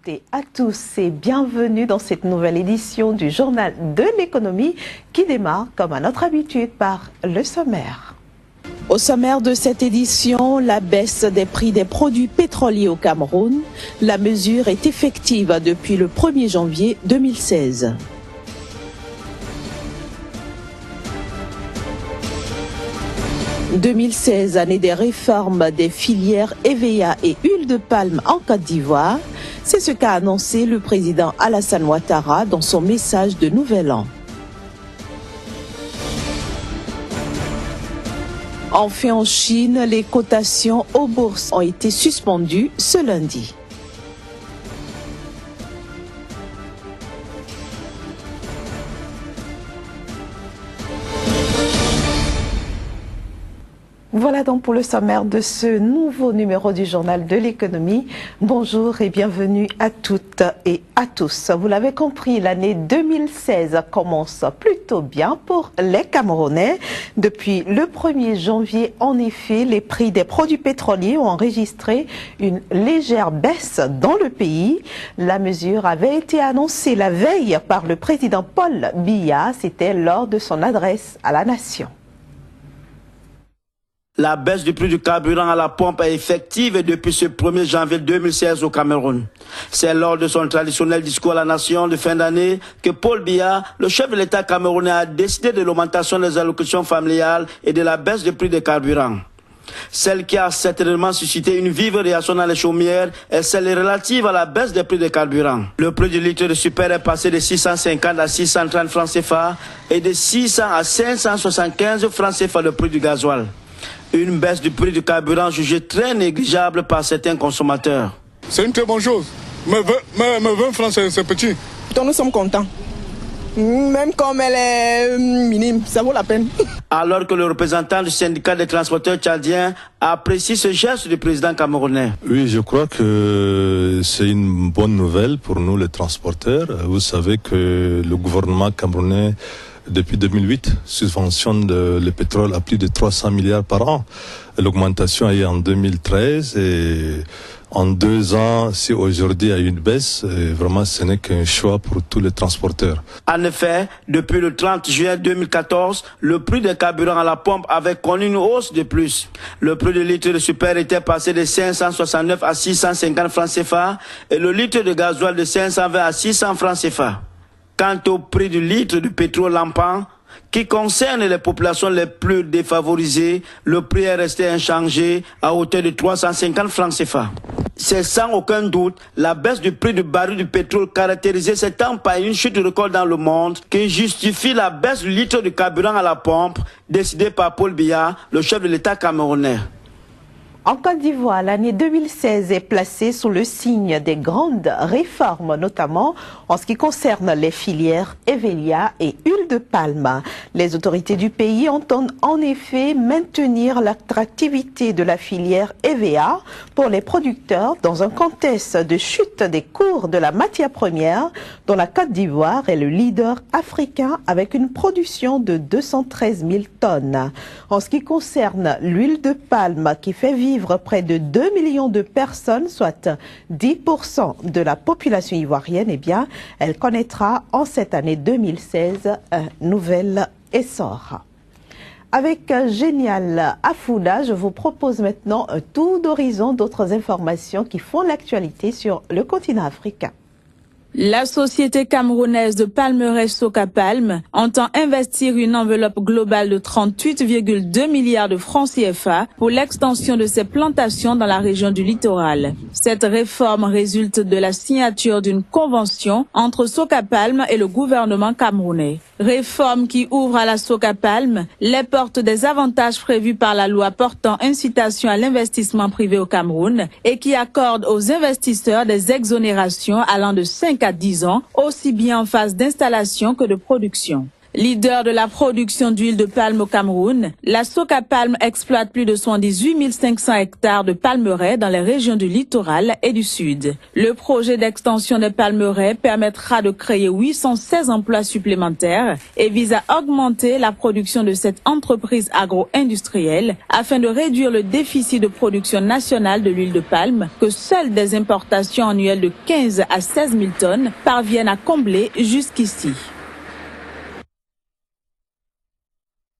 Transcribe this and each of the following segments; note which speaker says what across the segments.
Speaker 1: toutes et à tous et bienvenue dans cette nouvelle édition du Journal de l'économie qui démarre comme à notre habitude par le sommaire. Au sommaire de cette édition, la baisse des prix des produits pétroliers au Cameroun. La mesure est effective depuis le 1er janvier 2016. « 2016, année des réformes des filières EVEA et huile de palme en Côte d'Ivoire », c'est ce qu'a annoncé le président Alassane Ouattara dans son message de Nouvel An. Enfin, en Chine, les cotations aux bourses ont été suspendues ce lundi. Voilà donc pour le sommaire de ce nouveau numéro du Journal de l'économie. Bonjour et bienvenue à toutes et à tous. Vous l'avez compris, l'année 2016 commence plutôt bien pour les Camerounais. Depuis le 1er janvier, en effet, les prix des produits pétroliers ont enregistré une légère baisse dans le pays. La mesure avait été annoncée la veille par le président Paul Biya. C'était lors de son adresse à la nation.
Speaker 2: La baisse du prix du carburant à la pompe est effective depuis ce 1er janvier 2016 au Cameroun. C'est lors de son traditionnel discours à la nation de fin d'année que Paul Biya, le chef de l'État camerounais, a décidé de l'augmentation des allocations familiales et de la baisse du prix des carburants. Celle qui a certainement suscité une vive réaction dans les chaumières est celle relative à la baisse des prix des carburants. Le prix du litre de super est passé de 650 à 630 francs CFA et de 600 à 575 francs CFA le prix du gasoil. Une baisse du prix du carburant jugée très négligeable par certains consommateurs.
Speaker 3: C'est une très bonne chose. Mais 20 francs, c'est petit.
Speaker 4: Donc nous sommes contents. Même comme elle est minime, ça vaut la peine.
Speaker 2: Alors que le représentant du syndicat des transporteurs tchadiens apprécie ce geste du président camerounais.
Speaker 5: Oui, je crois que c'est une bonne nouvelle pour nous les transporteurs. Vous savez que le gouvernement camerounais, depuis 2008, subventionne le pétrole à plus de 300 milliards par an. L'augmentation a eu en 2013 et en 2 ans, si aujourd'hui il y a eu une baisse, vraiment ce n'est qu'un choix pour tous les transporteurs. En effet, depuis le 30 juin 2014, le prix des carburants à la pompe avait connu une hausse de plus. Le prix du litre de super était passé de 569 à 650 francs CFA et le litre de gasoil de 520 à 600 francs CFA. Quant au prix du litre de pétrole lampant, qui concerne les populations les plus défavorisées, le prix est resté inchangé à hauteur de 350 francs CFA. C'est sans aucun doute la baisse du prix du baril du pétrole caractérisée ces temps par une chute record dans le monde qui justifie la baisse du litre de carburant à la pompe décidée par Paul Biya, le chef de l'État camerounais.
Speaker 1: En Côte d'Ivoire, l'année 2016 est placée sous le signe des grandes réformes, notamment en ce qui concerne les filières EVEA et huile de palme. Les autorités du pays entendent en effet maintenir l'attractivité de la filière EVEA pour les producteurs dans un contexte de chute des cours de la matière première dont la Côte d'Ivoire est le leader africain avec une production de 213 000 tonnes. En ce qui concerne l'huile de palme qui fait vivre près de 2 millions de personnes, soit 10% de la population ivoirienne, eh bien, elle connaîtra en cette année 2016 un nouvel essor. Avec Génial Afouda, je vous propose maintenant un tour d'horizon d'autres informations qui font l'actualité sur le continent africain.
Speaker 6: La société camerounaise de palmeraies Socapalm entend investir une enveloppe globale de 38,2 milliards de francs CFA pour l'extension de ses plantations dans la région du littoral. Cette réforme résulte de la signature d'une convention entre Socapalm et le gouvernement camerounais. Réforme qui ouvre à la Socapalm les portes des avantages prévus par la loi portant incitation à l'investissement privé au Cameroun et qui accorde aux investisseurs des exonérations allant de 5 à 10 ans, aussi bien en phase d'installation que de production. Leader de la production d'huile de palme au Cameroun, la Socapalm exploite plus de 78 500 hectares de palmeraies dans les régions du littoral et du sud. Le projet d'extension des palmeraies permettra de créer 816 emplois supplémentaires et vise à augmenter la production de cette entreprise agro-industrielle afin de réduire le déficit de production nationale de l'huile de palme que seules des importations annuelles de 15 à 16 000 tonnes parviennent à combler jusqu'ici.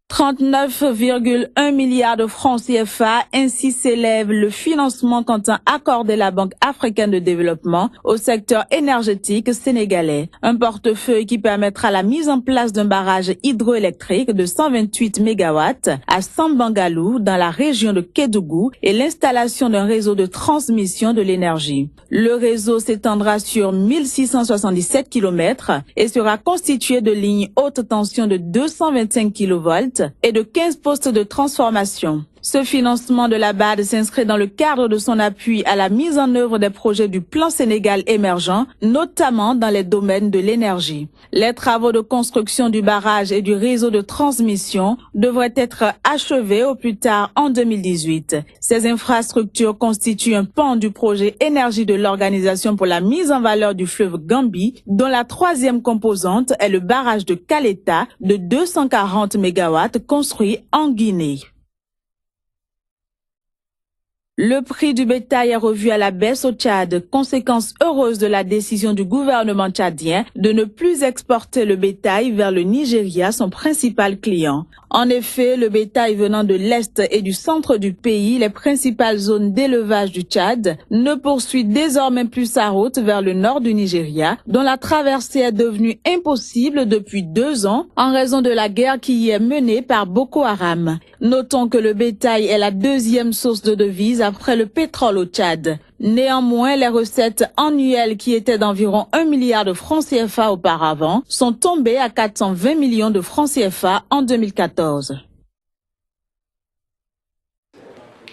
Speaker 6: 39,1 milliards de francs CFA, ainsi s'élève le financement qu'entend accorder la Banque africaine de développement au secteur énergétique sénégalais. Un portefeuille qui permettra la mise en place d'un barrage hydroélectrique de 128 MW à Sambangalou dans la région de Kédougou et l'installation d'un réseau de transmission de l'énergie. Le réseau s'étendra sur 1677 km et sera constitué de lignes haute tension de 225 kV et de 15 postes de transformation. Ce financement de la BAD s'inscrit dans le cadre de son appui à la mise en œuvre des projets du Plan Sénégal émergent, notamment dans les domaines de l'énergie. Les travaux de construction du barrage et du réseau de transmission devraient être achevés au plus tard en 2018. Ces infrastructures constituent un pan du projet énergie de l'Organisation pour la mise en valeur du fleuve Gambie, dont la troisième composante est le barrage de Caleta de 240 MW construit en Guinée. Le prix du bétail est revu à la baisse au Tchad, conséquence heureuse de la décision du gouvernement tchadien de ne plus exporter le bétail vers le Nigeria, son principal client. En effet, le bétail venant de l'est et du centre du pays, les principales zones d'élevage du Tchad, ne poursuit désormais plus sa route vers le nord du Nigeria, dont la traversée est devenue impossible depuis 2 ans en raison de la guerre qui y est menée par Boko Haram. Notons que le bétail est la deuxième source de devises après le pétrole au Tchad. Néanmoins, les recettes annuelles qui étaient d'environ 1 milliard de francs CFA auparavant sont tombées à 420 millions de francs CFA en 2014.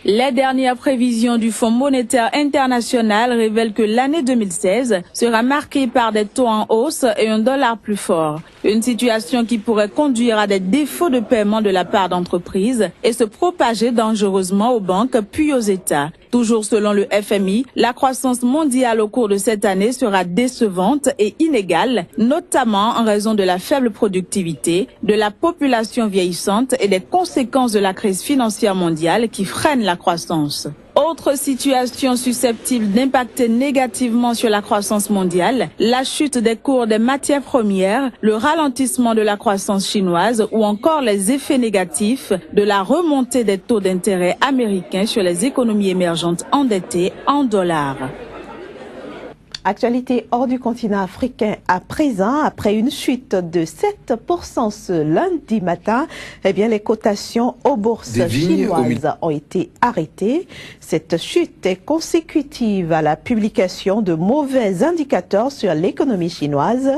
Speaker 6: Les dernières prévisions du Fonds monétaire international révèlent que l'année 2016 sera marquée par des taux en hausse et un dollar plus fort. Une situation qui pourrait conduire à des défauts de paiement de la part d'entreprises et se propager dangereusement aux banques puis aux États. Toujours selon le FMI, la croissance mondiale au cours de cette année sera décevante et inégale, notamment en raison de la faible productivité, de la population vieillissante et des conséquences de la crise financière mondiale qui freinent la croissance. Autre situation susceptible d'impacter négativement sur la croissance mondiale, la chute des cours des matières premières, le ralentissement de la croissance chinoise ou encore les effets négatifs de la remontée des taux d'intérêt américains sur les économies émergentes endettées en dollars.
Speaker 1: Actualité hors du continent africain à présent, après une chute de 7% ce lundi matin, eh bien les cotations aux bourses chinoises ont été arrêtées. Cette chute est consécutive à la publication de mauvais indicateurs sur l'économie chinoise.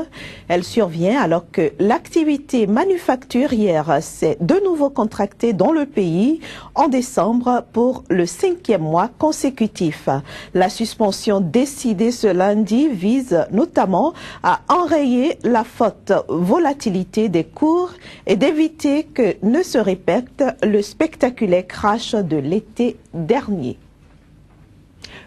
Speaker 1: Elle survient alors que l'activité manufacturière s'est de nouveau contractée dans le pays en décembre pour le 5e mois consécutif. La suspension décidée ce lundi vise notamment à enrayer la forte volatilité des cours et d'éviter que ne se répète le spectaculaire crash de l'été dernier.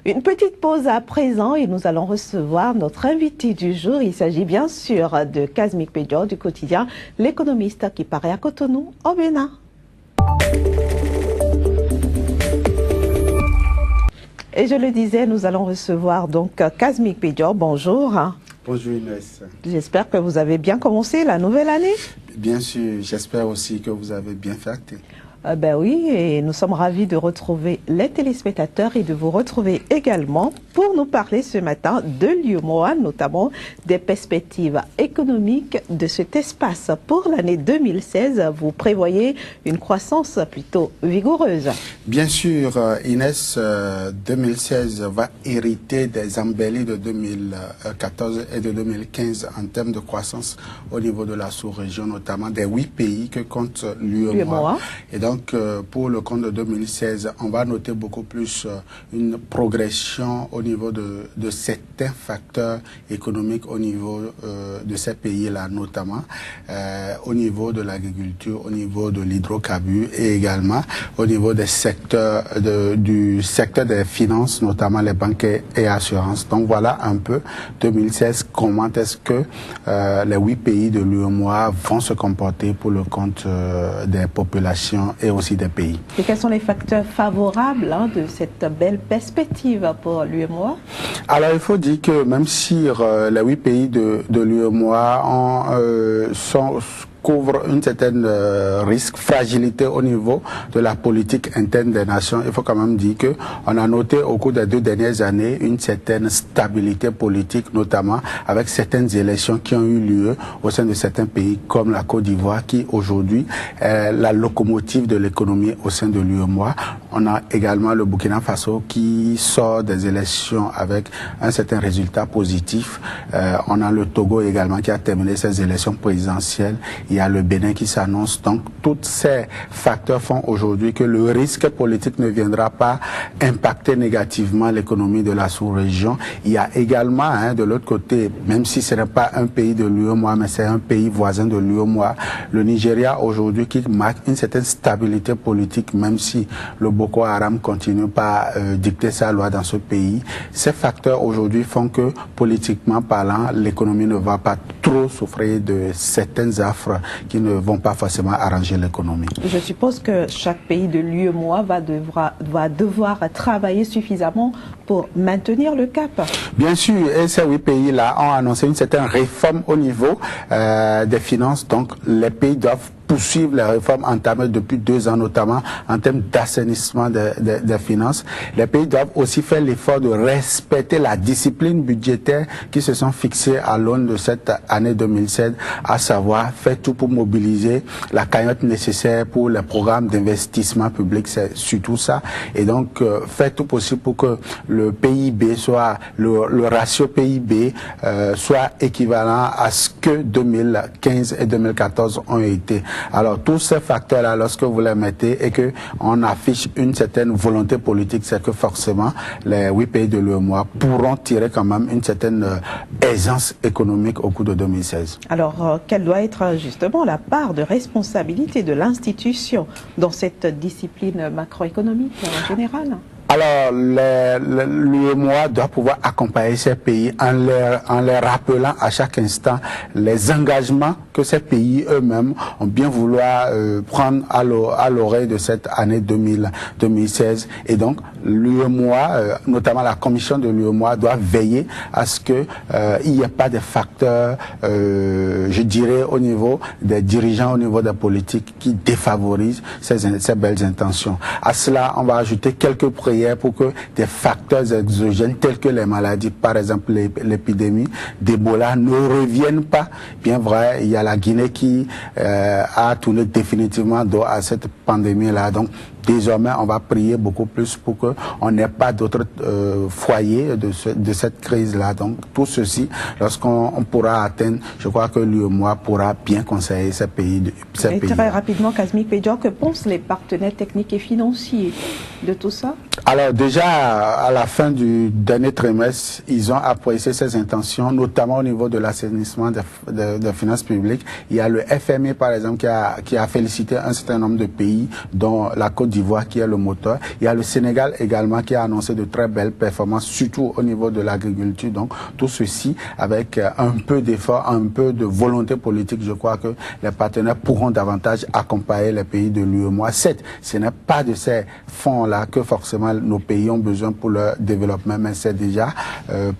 Speaker 1: Une petite pause à présent et nous allons recevoir notre invité du jour. Il s'agit bien sûr de Kazmik Pédior du quotidien L'économiste qui paraît à Cotonou au Bénin. Et je le disais, nous allons recevoir donc Kazmik Pédior. Bonjour.
Speaker 7: Bonjour Inès.
Speaker 1: J'espère que vous avez bien commencé la nouvelle année.
Speaker 7: Bien sûr, j'espère aussi que vous avez bien fait.
Speaker 1: Ben oui, et nous sommes ravis de retrouver les téléspectateurs et de vous retrouver également pour nous parler ce matin de l'UEMOA, notamment des perspectives économiques de cet espace. Pour l'année 2016, vous prévoyez une croissance plutôt vigoureuse.
Speaker 7: Bien sûr, Inès, 2016 va hériter des embellis de 2014 et de 2015 en termes de croissance au niveau de la sous-région, notamment des 8 pays que compte l'UEMOA. Et donc, donc pour le compte de 2016, on va noter beaucoup plus une progression au niveau de certains facteurs économiques au niveau de ces pays-là, notamment au niveau de l'agriculture, au niveau de l'hydrocarbure et également au niveau des secteurs du secteur des finances, notamment les banques et assurances. Donc voilà un peu 2016, comment est-ce que les 8 pays de l'UEMOA vont se comporter pour le compte des populations et aussi des pays.
Speaker 1: Et quels sont les facteurs favorables de cette belle perspective pour l'UEMOA?
Speaker 7: Alors il faut dire que même si les 8 pays de l'UEMOA couvre une certaine risque, fragilité au niveau de la politique interne des nations, il faut quand même dire que on a noté au cours des 2 dernières années une certaine stabilité politique, notamment avec certaines élections qui ont eu lieu au sein de certains pays comme la Côte d'Ivoire, qui aujourd'hui est la locomotive de l'économie au sein de l'UEMOA. On a également le Burkina Faso qui sort des élections avec un certain résultat positif. On a le Togo également qui a terminé ses élections présidentielles. Il y a le Bénin qui s'annonce. Donc, tous ces facteurs font aujourd'hui que le risque politique ne viendra pas impacter négativement l'économie de la sous-région. Il y a également, de l'autre côté, même si ce n'est pas un pays de l'UEMOA, mais c'est un pays voisin de l'UEMOA, le Nigeria aujourd'hui qui marque une certaine stabilité politique, même si le Boko Haram continue par dicter sa loi dans ce pays. Ces facteurs aujourd'hui font que, politiquement parlant, l'économie ne va pas trop souffrir de certaines affres qui ne vont pas forcément arranger l'économie.
Speaker 1: Je suppose que chaque pays de l'UEMOA va devoir travailler suffisamment pour maintenir le cap.
Speaker 7: Bien sûr, et ces 8 pays-là ont annoncé une certaine réforme au niveau des finances. Donc, les pays doivent poursuivre les réformes entamées depuis 2 ans, notamment en termes d'assainissement des finances. Les pays doivent aussi faire l'effort de respecter la discipline budgétaire qui se sont fixées à l'aune de cette année 2016, à savoir faire tout pour mobiliser la cagnotte nécessaire pour les programmes d'investissement public, c'est surtout ça. Et donc, faire tout possible pour que le PIB soit, le ratio PIB soit équivalent à ce que 2015 et 2014 ont été. Alors tous ces facteurs-là, lorsque vous les mettez et que on affiche une certaine volonté politique, c'est que forcément les 8 pays de l'UEMOA pourront tirer quand même une certaine aisance économique au cours de 2016.
Speaker 1: Alors quelle doit être justement la part de responsabilité de l'institution dans cette discipline macroéconomique en général?
Speaker 7: Alors, l'UEMOA doit pouvoir accompagner ces pays en les rappelant à chaque instant les engagements que ces pays eux-mêmes ont bien vouloir prendre à l'oreille de cette année 2016. Et donc, l'UEMOA, notamment la commission de l'UEMOA, doit veiller à ce que il n'y ait pas de facteurs, je dirais, au niveau des dirigeants, au niveau des politiques qui défavorisent ces belles intentions. À cela, on va ajouter quelques prières pour que des facteurs exogènes tels que les maladies, par exemple l'épidémie d'Ebola, ne reviennent pas. Bien vrai, il y a la Guinée qui a tourné définitivement dos à cette pandémie-là. Donc, désormais, on va prier beaucoup plus pour qu'on n'ait pas d'autres foyers de cette crise-là. Donc, tout ceci, lorsqu'on pourra atteindre, je crois que l'UEMOA pourra bien conseiller ces pays.
Speaker 1: Très rapidement, Kazmik Pedjor, que pensent les partenaires techniques et financiers de tout ça?
Speaker 7: Alors déjà, à la fin du dernier trimestre, ils ont apprécié ces intentions, notamment au niveau de l'assainissement des finances publiques. Il y a le FMI, par exemple, qui a félicité un certain nombre de pays, dont la Côte d'Ivoire, qui est le moteur. Il y a le Sénégal également, qui a annoncé de très belles performances, surtout au niveau de l'agriculture. Donc, tout ceci, avec un peu d'effort, un peu de volonté politique, je crois que les partenaires pourront davantage accompagner les pays de l'UEMOA. Certes, ce n'est pas de ces fonds-là que forcément nos pays ont besoin pour leur développement, mais c'est déjà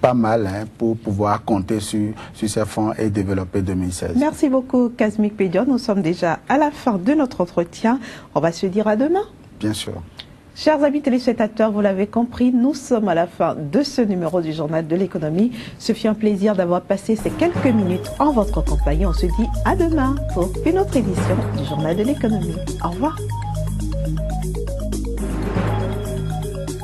Speaker 7: pas mal pour pouvoir compter sur ces fonds et développer 2016.
Speaker 1: Merci beaucoup, Kazmik Pedjor. Nous sommes déjà à la fin de notre entretien. On va se dire à demain.
Speaker 7: Bien sûr.
Speaker 1: Chers amis téléspectateurs, vous l'avez compris, nous sommes à la fin de ce numéro du Journal de l'économie. Ce fut un plaisir d'avoir passé ces quelques minutes en votre compagnie. On se dit à demain pour une autre édition du Journal de l'économie. Au revoir.